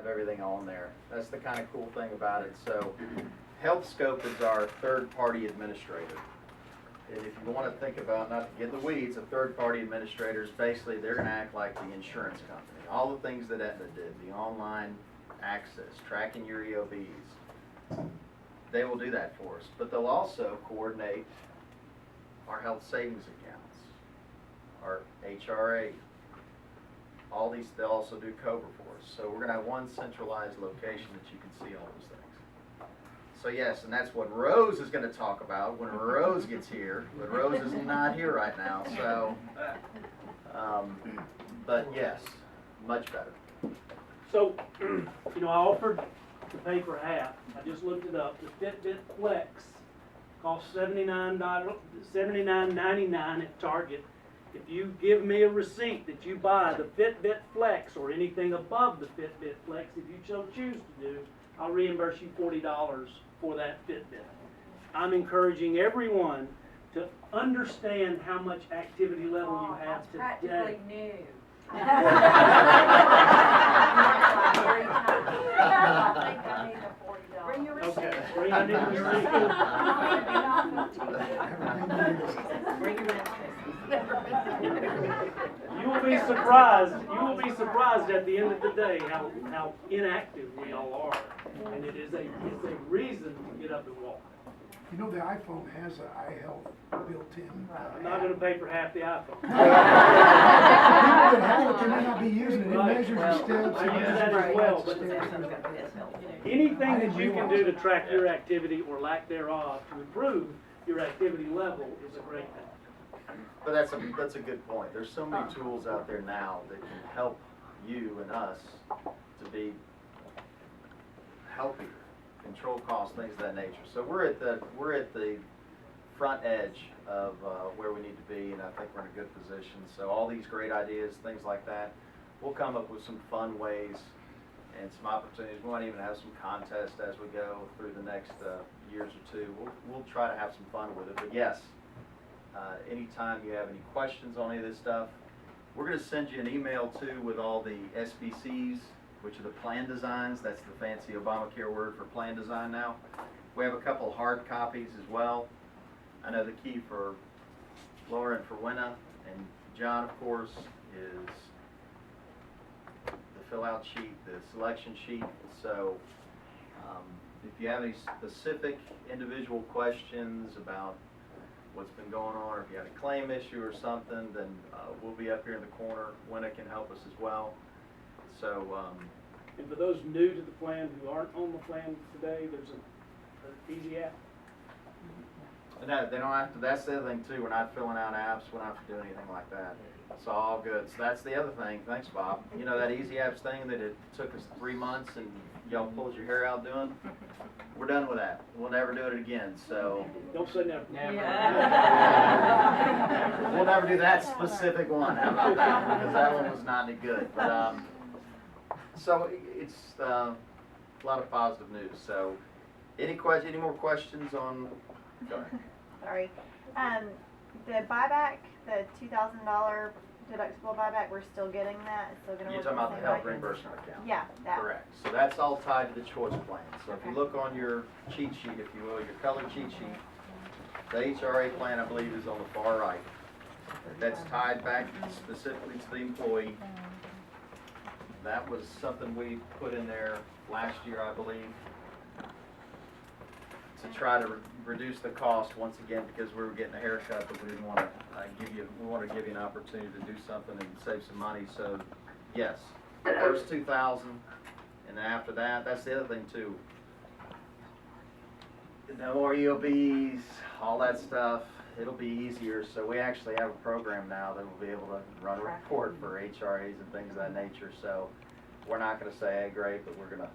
have everything on there. That's the kind of cool thing about it. So HealthScope is our third-party administrator. And if you want to think about, not to get in the weeds, a third-party administrator is basically, they're going to act like the insurance company. All the things that Aetna did, the online access, tracking your EOBs, they will do that for us. But they'll also coordinate our health savings accounts, our HRA, all these. They'll also do COBRA for us. So we're going to have one centralized location that you can see all those things. So yes, and that's what Rose is going to talk about when Rose gets here. But Rose is not here right now, so. But yes, much better. So, you know, I offered to pay for half. I just looked it up. The Fitbit Flex costs $79.99 at Target. If you give me a receipt that you buy the Fitbit Flex or anything above the Fitbit Flex, if you so choose to do, I'll reimburse you $40 for that Fitbit. I'm encouraging everyone to understand how much activity level you have that's practically today. new. Okay. Bring your receipt. Bring your new receipt. Bring your You will be surprised. You will be surprised at the end of the day how inactive we all are, and it's a reason to get up and walk. You know, the iPhone has an iHealth built-in. I'm not going to pay for half the iPhone. People that have it, they may not be using it. It Right. measures your steps. I use that as well, but anything that you can do to track your activity or lack thereof to improve your activity level is a great thing. But that's a good point. There's so many tools out there now that can help you and us to be healthier, control costs, things of that nature. So we're at the front edge of where we need to be, and I think we're in a good position. So all these great ideas, things like that, we'll come up with some fun ways and some opportunities. We might even have some contests as we go through the next years or two. We'll try to have some fun with it. But yes, anytime you have any questions on any of this stuff, we're going to send you an email too with all the SBCs, which are the plan designs. That's the fancy Obamacare word for plan design now. We have a couple hard copies as well. I know the key for Laura and for Winna and John, of course, is the fill-out sheet, the selection sheet. So if you have any specific individual questions about what's been going on, or if you have a claim issue or something, then we'll be up here in the corner. Winna can help us as well. So, And for those new to the plan who aren't on the plan today, there's an easy app. no, they don't have to. That's the other thing too. We're not filling out apps. We're not doing anything like that. It's all good. So that's the other thing. Thanks, Bob. You know that Easy Apps thing that it took us 3 months and y'all pulled your hair out doing? We're done with that. We'll never do it again. So Don't say never. we'll never do that specific one. How about that? Because that one was not any good. But so it's a lot of positive news. So any more questions on? Go ahead. Sorry. The buyback, the $2,000 deductible buyback, we're still getting that? It's still gonna You're work talking the about the same health way? reimbursement account? Yeah, that. Correct. So that's all tied to the choice plan. So if you Okay. look on your cheat sheet, if you will, your color cheat sheet, the HRA plan, I believe, is on the far right. That's tied back specifically to the employee. That was something we put in there last year, I believe, to try to reduce the cost once again, because we were getting a haircut, but we didn't want to we want to give you an opportunity to do something and save some money. So yes, first 2,000, and then after that, that's the other thing too. No more EOBs, all that stuff. It'll be easier. So we actually have a program now that will be able to run a report for HRAs and things of that nature. So we're not going to say, hey, great, but we're going to.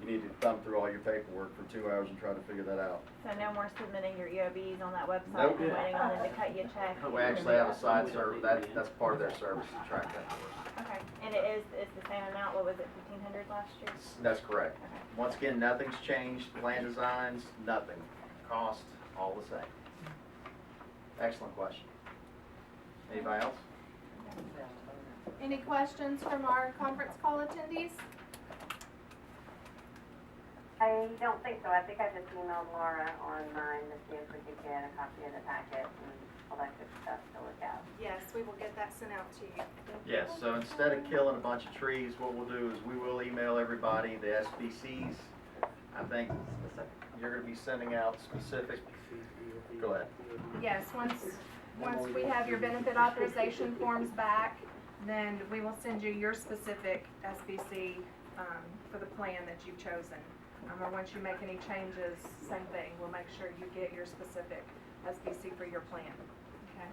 You need to thumb through all your paperwork for 2 hours and try to figure that out. So no more submitting your EOBs on that website Nope. and waiting on them to cut you a check? We actually have a side service. That's part of their service to track that for us. Okay, and it's the same amount, what was it, 1,500 last year? That's correct. Okay. Once again, nothing's changed. Plan designs, nothing. Cost, all the same. Excellent question. Anybody else? Any questions from our conference call attendees? I don't think so. I think I just emailed Laura on mine to see if we could get a copy of the packet and all that good stuff to look at. Yes, we will get that sent out to you. Yes, so instead of killing a bunch of trees, what we'll do is we will email everybody the SBCs. I think you're gonna be sending out specific, go ahead. Yes, once we have your benefit authorization forms back, then we will send you your specific SBC for the plan that you've chosen. Or once you make any changes, same thing, we'll make sure you get your specific SBC for your plan. Okay?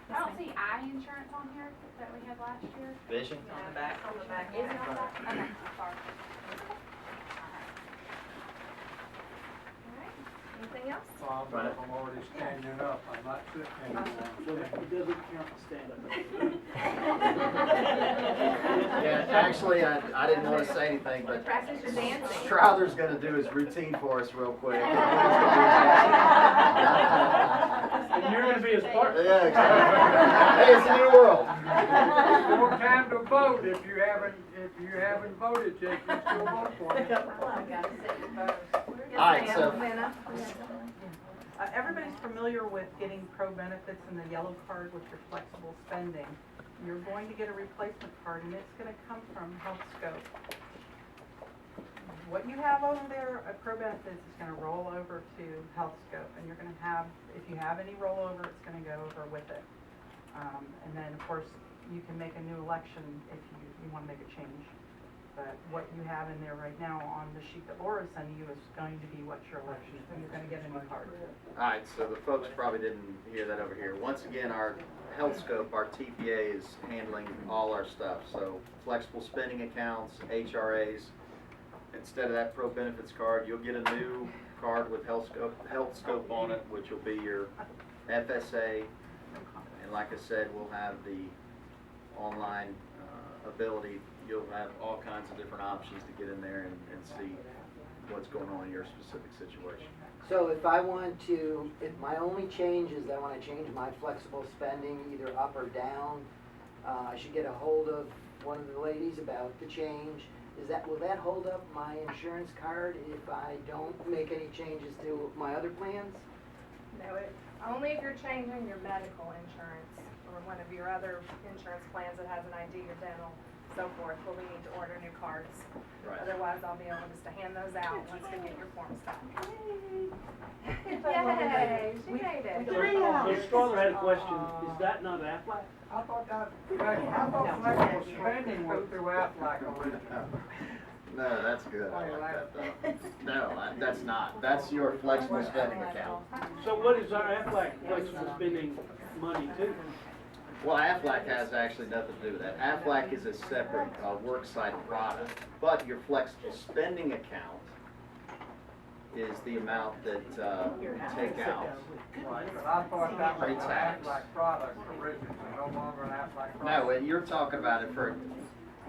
I don't see eye insurance on here that we had last year. Vision? On the back. On the back. Is it on that? Okay, sorry. Anything else? Bob, Right. I'm already standing up, I'm not sitting So anymore. it doesn't count to stand up. Yeah, actually, I didn't wanna say anything, but Practice your dancing. Strother's gonna do his routine for us real quick. And you're gonna be his partner. Yeah, exactly. Hey, it's a new world. More time to vote, if you haven't voted yet, you still vote for it. All right, so- Everybody's familiar with getting pro benefits in the yellow card with your flexible spending. You're going to get a replacement card and it's gonna come from HealthScope. What you have over there at pro benefits is gonna roll over to HealthScope and you're gonna have, if you have any rollover, it's gonna go over with it. And then, of course, you can make a new election if you wanna make a change. But what you have in there right now on the sheet that Laura's sending you is going to be what your election is, and you're gonna get a new card. Alright, so the folks probably didn't hear that over here. Once again, our HealthScope, our TPA is handling all our stuff. So flexible spending accounts, HRAs. Instead of that pro benefits card, you'll get a new card with HealthScope on it, which will be your FSA. And like I said, we'll have the online ability. You'll have all kinds of different options to get in there and see what's going on in your specific situation. So if I want to, if my only change is I want to change my flexible spending either up or down, I should get a hold of one of the ladies about the change. Will that hold up my insurance card if I don't make any changes to my other plans? No, only if you're changing your medical insurance or one of your other insurance plans that has an ID, your dental, so forth, will we need to order new cards. Right. Otherwise, I'll be able just to hand those out once we get your forms back. Yay, she made it. So Strother had a question, is that not Aflac? I thought flexible spending was through Aflac originally. No, that's good. I like that though. No, that's not. That's your flexible spending account. So what is our Aflac flexible spending money to? Well, Aflac has actually nothing to do with that. Aflac is a separate worksite product, but your flexible spending account is the amount that you take out. Right, but I thought that was an Pre-tax. Aflac product originally, no longer an Aflac product. No, you're talking about it for,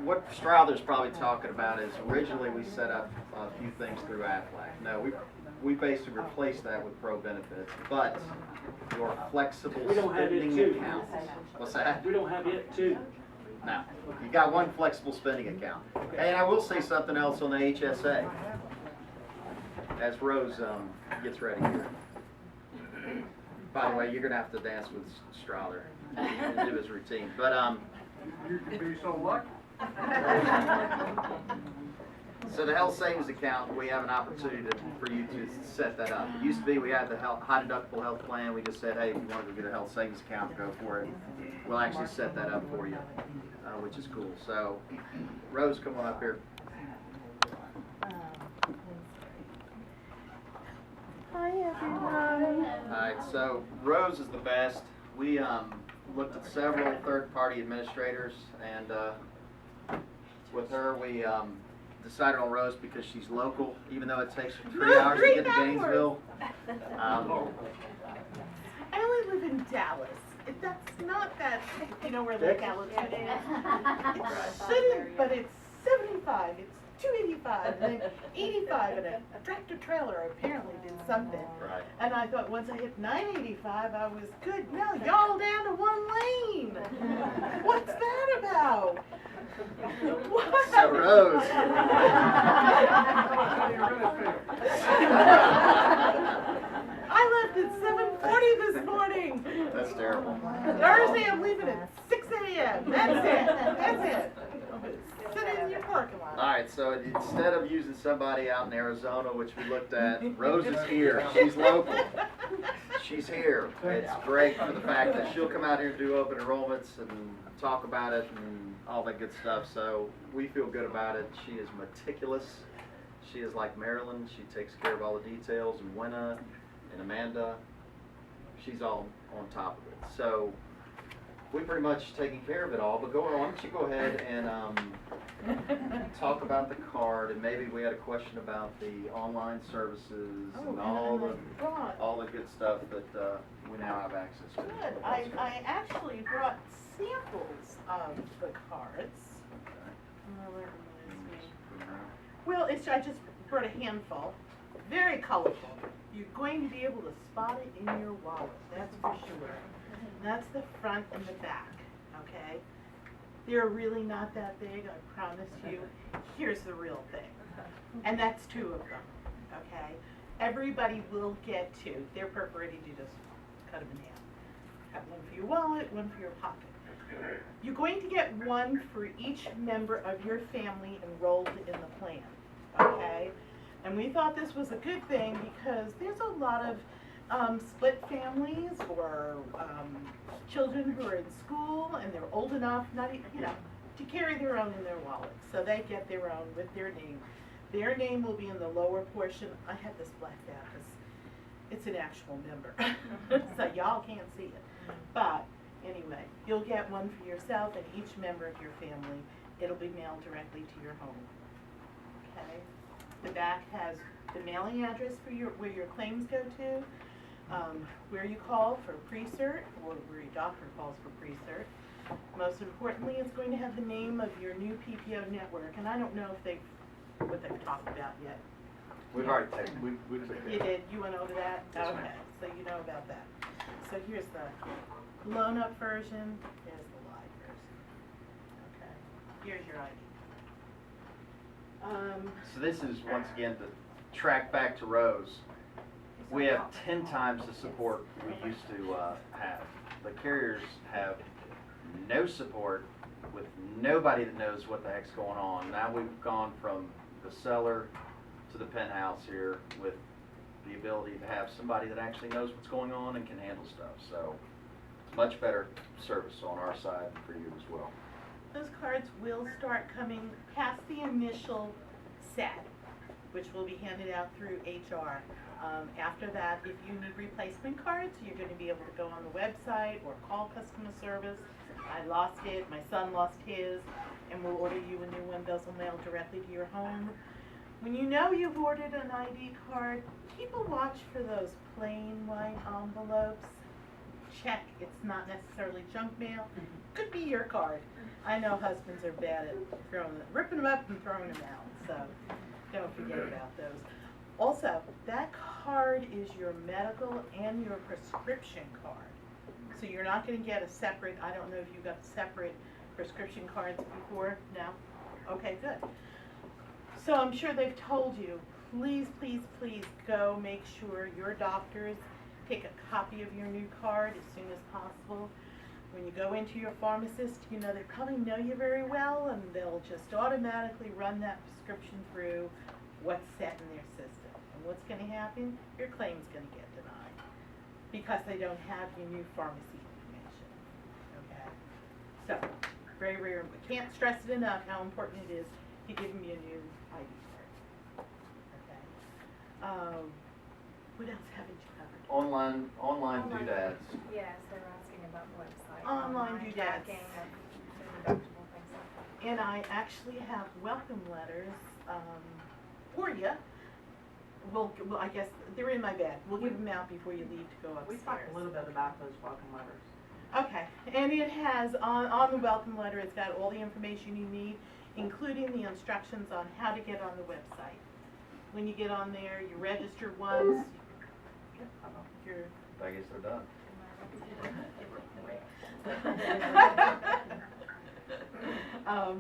what Strother's probably talking about is originally we set up a few things through Aflac. No, we basically replaced that with pro benefits, but your flexible We don't have it spending too. account. What's that? We don't have it too. No, you got one flexible spending account. And I will say something else on the HSA. As Rose gets ready here. By the way, you're gonna have to dance with Strother and do his routine. But You could be so lucky. so the health savings account, we have an opportunity for you to set that up. It used to be we had the high deductible health plan. We just said, hey, if you wanted to get a health savings account, go for it. We'll actually set that up for you, which is cool. So, Rose, come on up here. Hi, everyone. Alright, so Rose is the best. We looked at several third-party administrators, and with her we decided on Rose because she's local, even though it takes 3 hours to get to Gainesville. I only live in Dallas. That's not that, you know where the altitude is. It shouldn't, but it's 75. It's $285, and then $85, and a tractor trailer apparently did something. Right. And I thought once I hit $9.85, I was good. Now y'all down to one lane. What's that about? What? So Rose. I left at 7:40 this morning. That's terrible. Thursday, I'm leaving at 6 a.m. That's it. That's it. Sit in your parking lot. All right, so instead of using somebody out in Arizona, which we looked at, Rose is here. She's local. She's here. It's great for the fact that she'll come out here and do open enrollments and talk about it and all that good stuff. So we feel good about it. She is meticulous. She is like Marilyn. She takes care of all the details. And Wenna and Amanda, she's all on top of it. So we pretty much taken care of it all. But why don't you go ahead and talk about the card, and maybe we had a question about the online services and all the good stuff that we now have access to. Good. I actually brought samples of the cards. Where is me? Well, I just brought a handful. Very colorful. You're going to be able to spot it in your wallet, that's for sure. That's the front and the back, okay? They're really not that big, I promise you. Here's the real thing. And that's 2 of them, okay? Everybody will get 2. They're perforated, you just cut them in half. Have one for your wallet, one for your pocket. You're going to get 1 for each member of your family enrolled in the plan, okay? And we thought this was a good thing because there's a lot of split families or children who are in school and they're old enough, not to carry their own in their wallets. So they get their own with their name. Their name will be in the lower portion. I had this blacked out because it's an actual member, so y'all can't see it. But anyway, you'll get 1 for yourself and each member of your family. It'll be mailed directly to your home. Okay. The back has the mailing address for where your claims go to. Where you call for pre-cert, or where your doctor calls for pre-cert. Most importantly, it's going to have the name of your new PPO network, and I don't know if what they've talked about yet. We've already taken, we took You care of it. did? You went over that? Yes, ma'am. Okay, so you know about that. So here's the blown-up version, here's the live version. Okay, here's your ID. So this is, once again, to track back to Rose. We have 10 times the support we used to have. The carriers have no support with nobody that knows what the heck's going on. Now we've gone from the cellar to the penthouse here with the ability to have somebody that actually knows what's going on and can handle stuff. So it's much better service on our side for you as well. Those cards will start coming past the initial set, which will be handed out through HR. After that, if you need replacement cards, you're going to be able to go on the website or call customer service. I lost it, my son lost his, and we'll order you a new one. Those will mail directly to your home. When you know you've ordered an ID card, keep a watch for those plain white envelopes. Check, it's not necessarily junk mail. Could be your card. I know husbands are bad at ripping them up and throwing them out, so don't forget about those. Also, that card is your medical and your prescription card. So you're not going to get a separate, I don't know if you got separate prescription cards before. No? Okay, good. So I'm sure they've told you, please, please, please go make sure your doctors take a copy of your new card as soon as possible. When you go into your pharmacist, you know, they probably know you very well and they'll just automatically run that prescription through what's set in their system. And what's going to happen? Your claim's going to get denied because they don't have your new pharmacy information. Okay? So, very, very, we can't stress it enough how important it is to give them your new ID card. Okay? What else haven't you covered? Online doodads. Yes, they're asking about the website. Online doodads. tracking of deductible things like that. And I actually have welcome letters for you. Well, I guess they're in my bag. We'll give them out before you leave to go We upstairs. talked a little bit about those welcome letters. Okay, and it has, on the welcome letter, it's got all the information you need, including the instructions on how to get on the website. When you get on there, you register once, you're I guess they're done.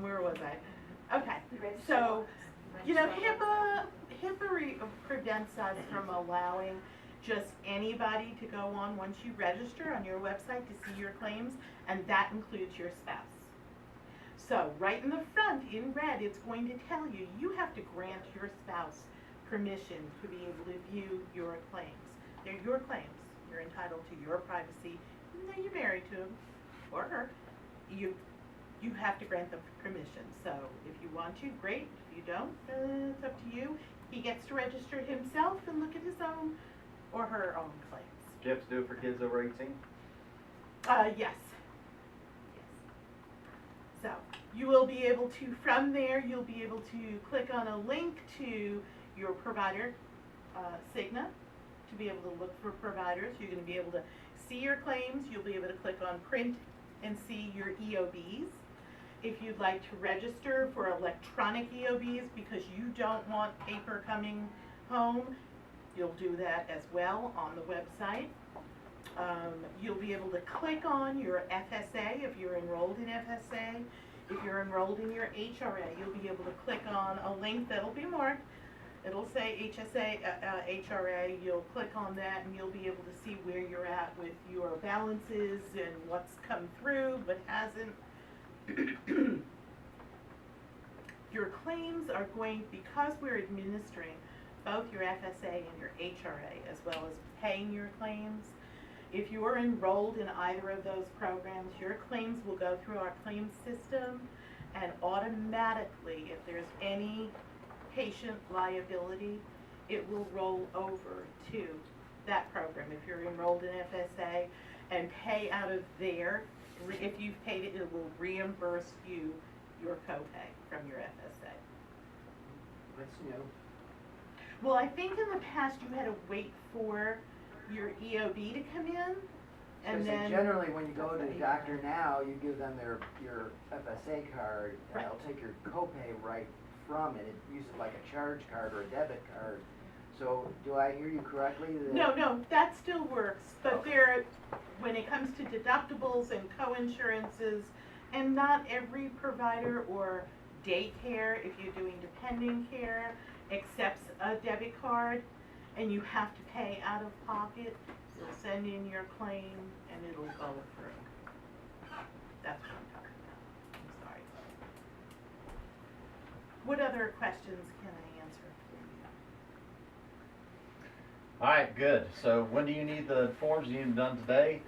where was I? Okay, so, you know, HIPAA prevents us from allowing just anybody to go on once you register on your website to see your claims, and that includes your spouse. So, right in the front, in red, it's going to tell you, you have to grant your spouse permission to be able to view your claims. They're your claims. You're entitled to your privacy, even though you're married to him or her. You have to grant them permission. So if you want to, great. If you don't, it's up to you. He gets to register himself and look at his own or her own claims. Do you have to do it for kids over 18? Yes. So you will be able to, from there, you'll be able to click on a link to your provider, Cigna, to be able to look for providers. You're going to be able to see your claims. You'll be able to click on print and see your EOBs. If you'd like to register for electronic EOBs because you don't want paper coming home, you'll do that as well on the website. You'll be able to click on your FSA if you're enrolled in FSA. If you're enrolled in your HRA, you'll be able to click on a link that'll be marked. It'll say HSA, HRA. You'll click on that and you'll be able to see where you're at with your balances and what's come through but hasn't. Your claims are going, because we're administering both your FSA and your HRA as well as paying your claims, if you are enrolled in either of those programs, your claims will go through our claims system, and automatically, if there's any patient liability, it will roll over to that program. If you're enrolled in FSA and pay out of there, if you've paid it, it will reimburse you your copay from your FSA. That's new. Well, I think in the past you had to wait for your EOB to come in, and So then generally, when you go to the doctor now, you give them your FSA card, and Right. they'll take your copay right from it. It uses like a charge card or a debit card. So, do I hear you correctly? That no, that still works, but Okay. when it comes to deductibles and co-insurances, and not every provider or daycare, if you're doing dependent care, accepts a debit card, and you have to pay out of pocket, you'll send in your claim and it'll go through. That's what I'm talking about. I'm sorry. What other questions can I answer for you? All right, good. So when do you need the forms? You need them done today?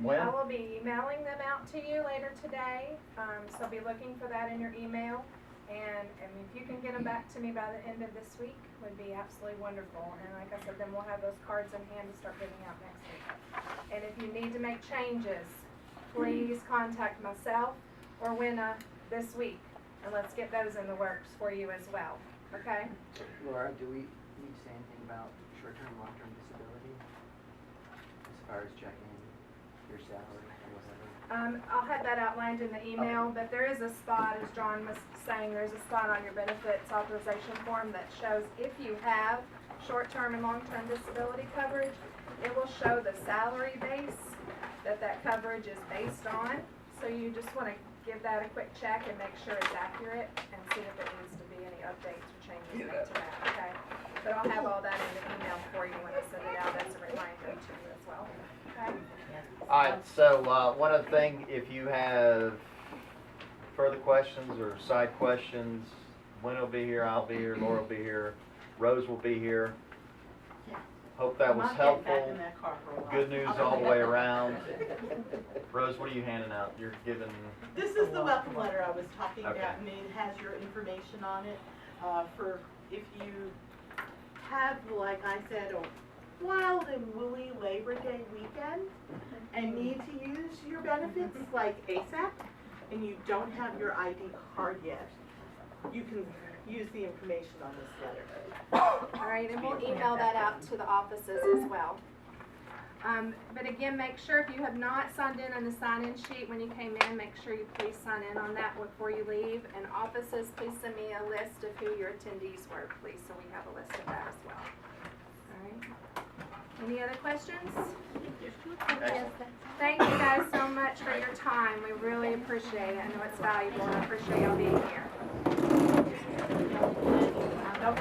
When? I will be emailing them out to you later today, so be looking for that in your email. And if you can get them back to me by the end of this week, would be absolutely wonderful. And like I said, then we'll have those cards in hand to start giving out next week. And if you need to make changes, please contact myself or Winna this week, and let's get those in the works for you as well, okay? Laura, do we need to say anything about short-term, long-term disability? As far as checking your salary or whatever? I'll have that outlined in the email, but there is a spot, as John was saying, there's a spot on your benefits authorization form that shows if you have short-term and long-term disability coverage, it will show the salary base that coverage is based on. So you just want to give that a quick check and make sure it's accurate and see if there needs to be any updates or changes made to that, okay? But I'll have all that in the email for you when I send it out as a reminder to you as well, okay? All right, so one other thing, if you have further questions or side questions, Gwen will be here, I'll be here, Laura will be here, Rose will be here. Hope that was I'm not getting back helpful. in that car for a while. Good news all the way around. Rose, what are you handing out? You're giving, This is the welcome letter I was talking Okay. about, and it has your information on it, for if you have, like I said, a wild and woolly Labor Day weekend and need to use your benefits like ASAP, and you don't have your ID card yet, you can use the information on this letter. All right, and we'll email that out to the offices as well. But again, make sure if you have not signed in on the sign-in sheet when you came in, make sure you please sign in on that before you leave. And offices, please send me a list of who your attendees were, please, so we have a list of that as well. All right. Any other questions? Excellent. Thank you guys so much for your time. We really appreciate it. I know it's valuable, and I appreciate y'all being here.